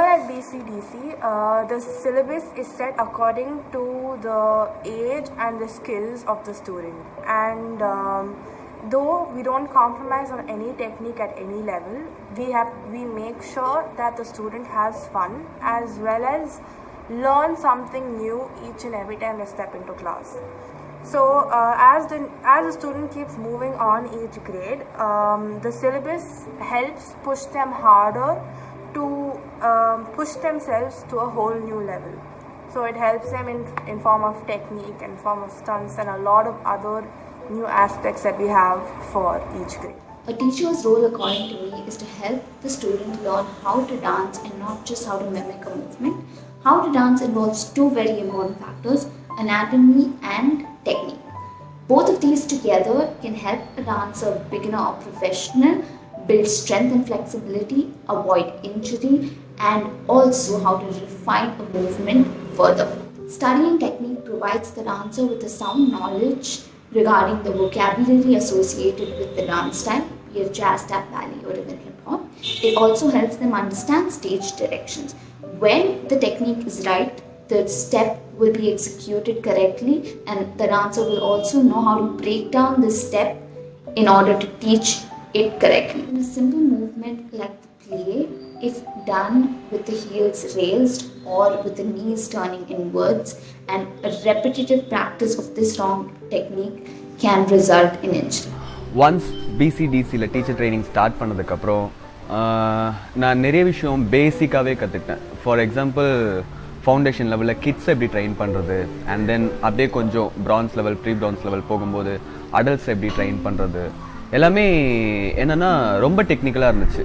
Here at BCDC, the syllabus is set according to the age and the skills of the student. And though we don't compromise on any technique at any level, we make sure that the student has fun as well as learn something new each and every time they step into class. So as the student keeps moving on each grade, the syllabus helps push them harder to push themselves to a whole new level. So it helps them in form of technique, in form of stunts, and a lot of other new aspects that we have for each grade. A teacher's role, according to me, is to help the student learn how to dance and not just how to mimic a movement. How to dance involves two very important factors: anatomy and technique. Both of these together can help a dancer, beginner or professional, build strength and flexibility, avoid injury, and also how to refine a movement further. Studying technique provides the dancer with a sound knowledge regarding the vocabulary associated with the dance style, be it jazz, tap, ballet, or even hip hop. It also helps them understand stage directions. When the technique is right, the step will be executed correctly, and the dancer will also know how to break down the step in order to teach it correctly. In a simple movement like the plie, if done with the heels raised or with the knees turning inwards, and a repetitive practice of this wrong technique can result in injury. Once BCDCல teacher training start பண்ணதுக்கப்புறம் நான் நிறைய விஷயம் பேசிக்காகவே கற்றுக்கிட்டேன். For example foundation லெவலில் kids எப்படி train பண்ணுறது, அண்ட் தென் அப்படியே கொஞ்சம் bronze level, pre bronze level போகும்போது அடல்ட்ஸ் எப்படி ட்ரெயின் பண்ணுறது, எல்லாமே என்னென்னா ரொம்ப டெக்னிக்கலாக இருந்துச்சு.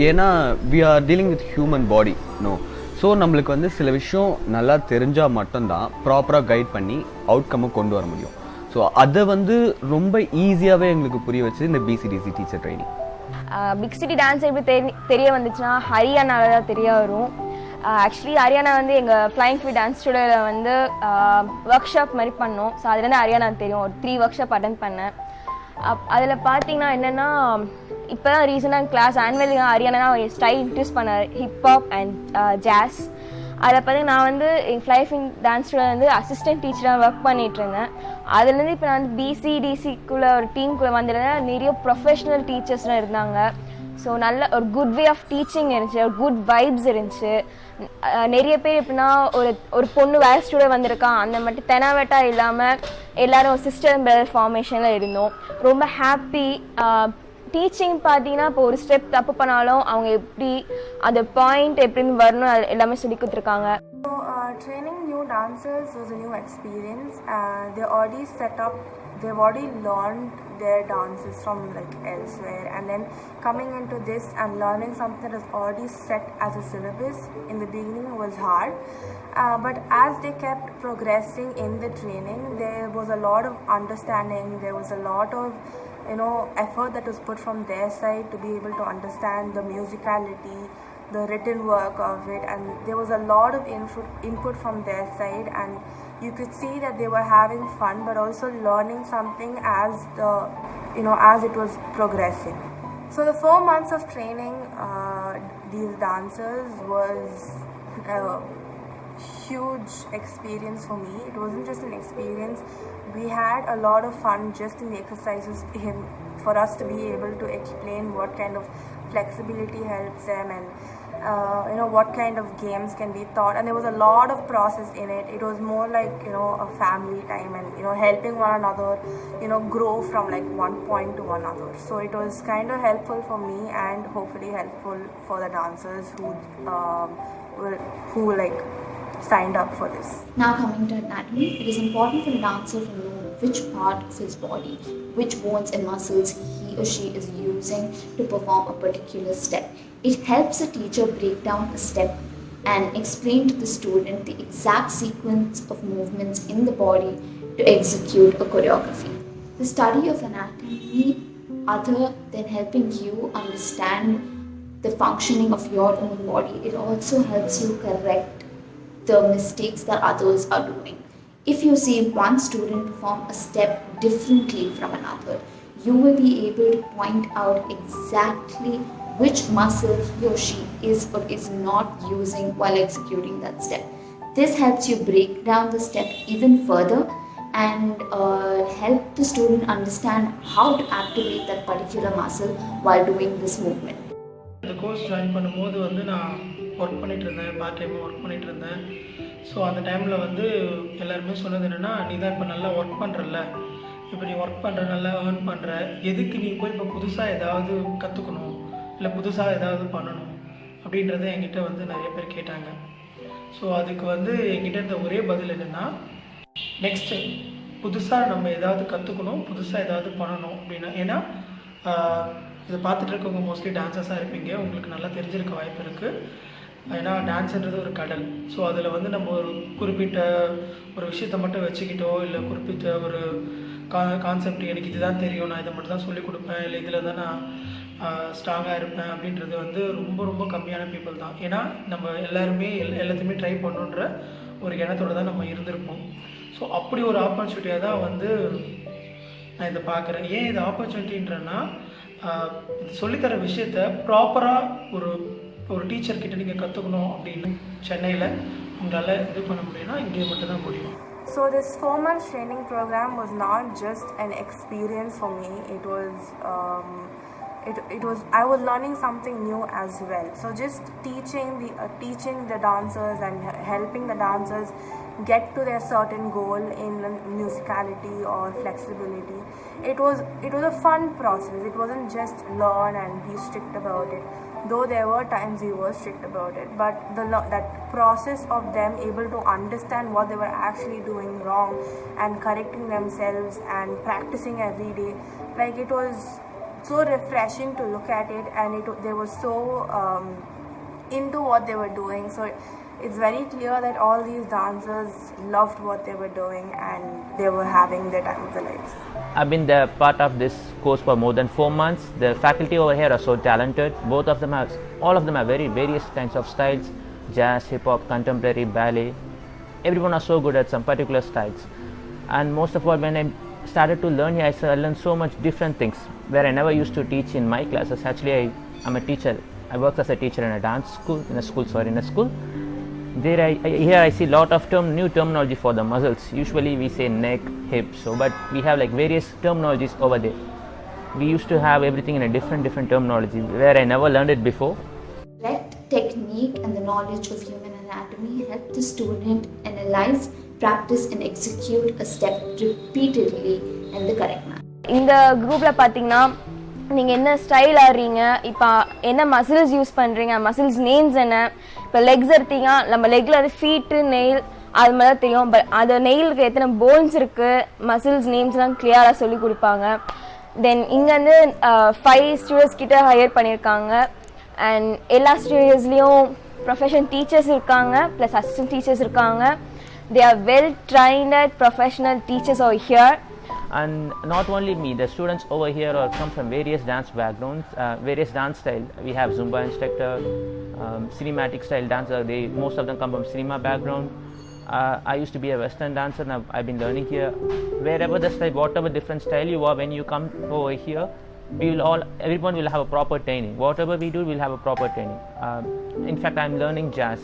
ஏன்னா we are dealing with human body no. So நம்மளுக்கு வந்து சில விஷயம் நல்லா தெரிஞ்சால் மட்டும்தான் ப்ராப்பராக கைட் பண்ணி அவுட்கம்மை கொண்டு வர முடியும். ஸோ அதை வந்து ரொம்ப ஈஸியாகவே எங்களுக்கு புரிய வச்சு இந்த பிசிடிசி teacher training. Big city dance எப்படி தெரிய வந்துச்சுன்னா ஹரியானாவில் தான் தெரிய வரும். ஆக்சுவலி ஹரியானா வந்து எங்கள் ஃப்ளைங் ஃபீட் டான்ஸ் ஸ்டுடியோவில் வந்து ஒர்க் ஷாப் மாதிரி பண்ணோம். ஸோ அதுலேருந்து ஹரியானா தெரியும். ஒரு 3 ஒர்க் ஷாப் அட்டன் பண்ணேன். அதில் பார்த்தீங்கன்னா என்னென்னா, இப்போ தான் ரீசெண்டாக class annually Haryana style introduce பண்ணார், ஹிப்ஹாப் அண்ட் ஜாஸ். அதில் பார்த்தீங்கன்னா நான் வந்து எங்கள் ஃப்ளைங் டான்ஸ் ஸ்டுடியோவில் வந்து அசிஸ்டன்ட் டீச்சராக ஒர்க் பண்ணிகிட்டு இருந்தேன். அதுலேருந்து இப்போ நான் வந்து பிசிடிசிக்குள்ளே ஒரு டீமுக்குள்ளே வந்துருந்தேன். நிறைய ப்ரொஃபஷ்னல் டீச்சர்ஸ்லாம் இருந்தாங்க. ஸோ நல்ல ஒரு குட் வே ஆஃப் டீச்சிங் இருந்துச்சு, ஒரு குட் வைப்ஸ் இருந்துச்சு. நிறைய பேர் எப்படின்னா ஒரு பொண்ணு வேறு ஸ்டூடியோ வந்திருக்கான் அந்த மட்டும் தெனாவட்டா இல்லாமல் எல்லோரும் ஒரு சிஸ்டர் அண்ட் பிரதர் ஃபார்மேஷனில் இருந்தோம். ரொம்ப ஹாப்பி. டீச்சிங் பார்த்தீங்கன்னா இப்போ ஒரு ஸ்டெப் தப்பு பண்ணாலும் அவங்க எப்படி அந்த பாயிண்ட் எப்படின்னு வரணும் எல்லாமே சொல்லி கொடுத்துருக்காங்க. Training new dancers was a new experience. They're already set up, they've already learned their dances from like elsewhere, and then coming into this and learning something that is already set as a syllabus in the beginning was hard. But as they kept progressing in the training, there was a lot of understanding, there was a lot of effort that was put from their side to be able to understand the musicality, the written work of it, and there was a lot of input from their side, and you could see that they were having fun but also learning something as it was progressing. So the 4 months of training these dancers was a huge experience for me. It wasn't just an experience, we had a lot of fun just in the exercises for us to be able to explain what kind of flexibility helps them, and what kind of games can be taught, and there was a lot of process in it. It was more like a family time, and helping one another grow from like one point to another. So it was kind of helpful for me and hopefully helpful for the dancers who like signed up for this. Now coming to anatomy, it is important for a dancer to know which part of his body, which bones and muscles he or she is using to perform a particular step. It helps a teacher break down a step and explain to the student the exact sequence of movements in the body to execute a choreography. The study of anatomy, other than helping you understand the functioning of your own body, it also helps you correct the mistakes that others are doing. If you see one student perform a step differently from another, you will be able to point out exactly which muscle he or she is or is not using while executing that step. This helps you break down the step even further and help the student understand how to activate that particular muscle while doing this movement. இந்த course join பண்ணும்போது வந்து நான் work பண்ணிகிட்டு இருந்தேன், part டைமாக work பண்ணிகிட்டு இருந்தேன். So அந்த டைமில் வந்து எல்லாருமே சொன்னது என்னென்னா, நீ தான் இப்போ நல்லா ஒர்க் பண்ணுறல, இப்போ நீ ஒர்க் பண்ணுற, நல்லா ஏர்ன் பண்ணுற, எதுக்கு நீ போய் இப்போ புதுசாக ஏதாவது கற்றுக்கணும், இல்லை புதுசாக ஏதாவது பண்ணணும் அப்படின்றத என்கிட்ட வந்து நிறைய பேர் கேட்டாங்க. ஸோ அதுக்கு வந்து என்கிட்ட இருந்த ஒரே பதில் என்னென்னா, நெக்ஸ்ட்டு புதுசாக நம்ம ஏதாவது கற்றுக்கணும், புதுசாக ஏதாவது பண்ணணும் அப்படின்னா. ஏன்னா இதை பார்த்துட்டு இருக்கவங்க மோஸ்ட்லி டான்ஸர்ஸாக இருப்பீங்க, உங்களுக்கு நல்லா தெரிஞ்சிருக்க வாய்ப்பு இருக்குது. ஏன்னா டான்ஸுன்றது ஒரு கடல். ஸோ அதில் வந்து நம்ம ஒரு குறிப்பிட்ட ஒரு விஷயத்தை மட்டும் வச்சுக்கிட்டோ, இல்லை குறிப்பிட்ட ஒரு கான்செப்ட் எனக்கு இதுதான் தெரியும், நான் இதை மட்டும் தான் சொல்லிக் கொடுப்பேன், இல்லை இதில் தான் நான் ஸ்ட்ராங்காக இருப்பேன் அப்படின்றது வந்து ரொம்ப ரொம்ப கம்மியான பீப்புள் தான். ஏன்னா நம்ம எல்லாருமே எல்லாத்தையுமே ட்ரை பண்ணுன்ற ஒரு எண்ணத்தோடு தான் நம்ம இருந்திருப்போம். ஸோ அப்படி ஒரு ஆப்பர்ச்சுனிட்டியாக தான் வந்து நான் இதை பார்க்குறேன். ஏன் இது ஆப்பர்ச்சுனிட்டின்றேன்னா, சொல்லித்தர விஷயத்த ப்ராப்பராக ஒரு டீச்சர்கிட்ட நீங்கள் கற்றுக்கணும் அப்படின்னு சென்னையில் உங்களால் இது பண்ண முடியும்னா இங்கே மட்டும்தான் முடியும். So this 4 month training program was not just an experience for me. It was I was learning something new as well. So just teaching the dancers and helping the dancers get to their certain goal in musicality or flexibility. It was a fun process. It wasn't just learn and be strict about it. Though there were times we were strict about it, but that process of them able to understand what they were actually doing wrong and correcting themselves and practicing every day, like it was so refreshing to look at it, and they were so into what they were doing. So it's very clear that all these dancers loved what they were doing and they were having their time of their lives. I've been the part of this course for more than 4 months. The faculty over here are so talented. All of them have very various kinds of styles: jazz, hip hop, contemporary, ballet. Everyone are so good at some particular styles. And most of all, when I started to learn here, I learned so much different things where I never used to teach in my classes. Actually, I'm a teacher. I work as a teacher in a school. There here I see a lot of new terminology for the muscles. Usually we say neck, hips, but we have like various terminologies over there. We used to have everything in a different terminology where I never learned it before. Let technique and the knowledge of human anatomy help the student analyze, practice and execute a step repeatedly in the correct manner. இந்த குரூப்பில் பார்த்தீங்கன்னா நீங்கள் என்ன style ஆடுறீங்க, இப்போ என்ன muscles use பண்ணுறீங்க, muscles names என்ன, இப்போ லெக்ஸ் எடுத்தீங்க, நம்ம லெக்கில் அது ஃபீட்டு நெயில் அது மாதிரி தான் தெரியும். பட் அது நெயிலுக்கு எத்தனை போன்ஸ் இருக்குது, மசில்ஸ் நேம்ஸ்லாம் கிளியராக சொல்லி கொடுப்பாங்க. தென் இங்கே வந்து 5 ஸ்டூடெண்ட்ஸ் கிட்ட ஹையர் பண்ணியிருக்காங்க. அண்ட் எல்லா ஸ்டூடியோஸ்லேயும் ப்ரொஃபஷனல் டீச்சர்ஸ் இருக்காங்க, ப்ளஸ் அசிஸ்டன்ட் டீச்சர்ஸ் இருக்காங்க. They are well trained professional teachers over here. And not only me, the students over here come from various dance backgrounds, various dance style. We have Zumba instructor, cinematic style dancer. Most of them come from cinema background. I used to be a Western dancer, and I've been learning here. Wherever the style, whatever different style you are, when you come over here, everyone will have a proper training. Whatever we do, we'll have a proper training. In fact, I'm learning jazz.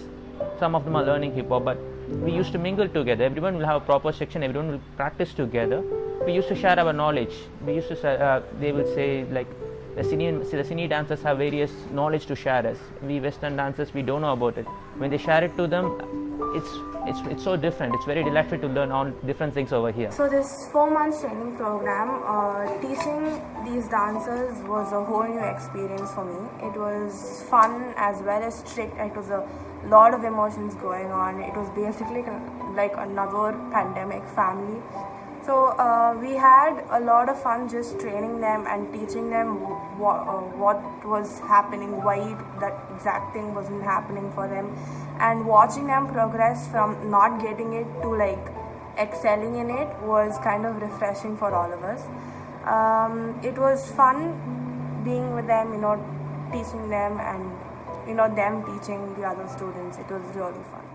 Some of them are learning hip hop, but we used to mingle together. Everyone will have a proper section. Everyone will practice together. We used to share our knowledge. They will say like the cine dancers have various knowledge to share us. We Western dancers, we don't know about it. When they share it to them, it's so different. It's very delightful to learn all different things over here. So this 4 months training program, teaching these dancers was a whole new experience for me. It was fun as well as strict. It was a lot of emotions going on. It was basically like another pandemic family. So we had a lot of fun just training them and teaching them what was happening, why that exact thing wasn't happening for them, and watching them progress from not getting it to like excelling in it was kind of refreshing for all of us. It was fun being with them, teaching them, and them teaching the other students. It was really fun.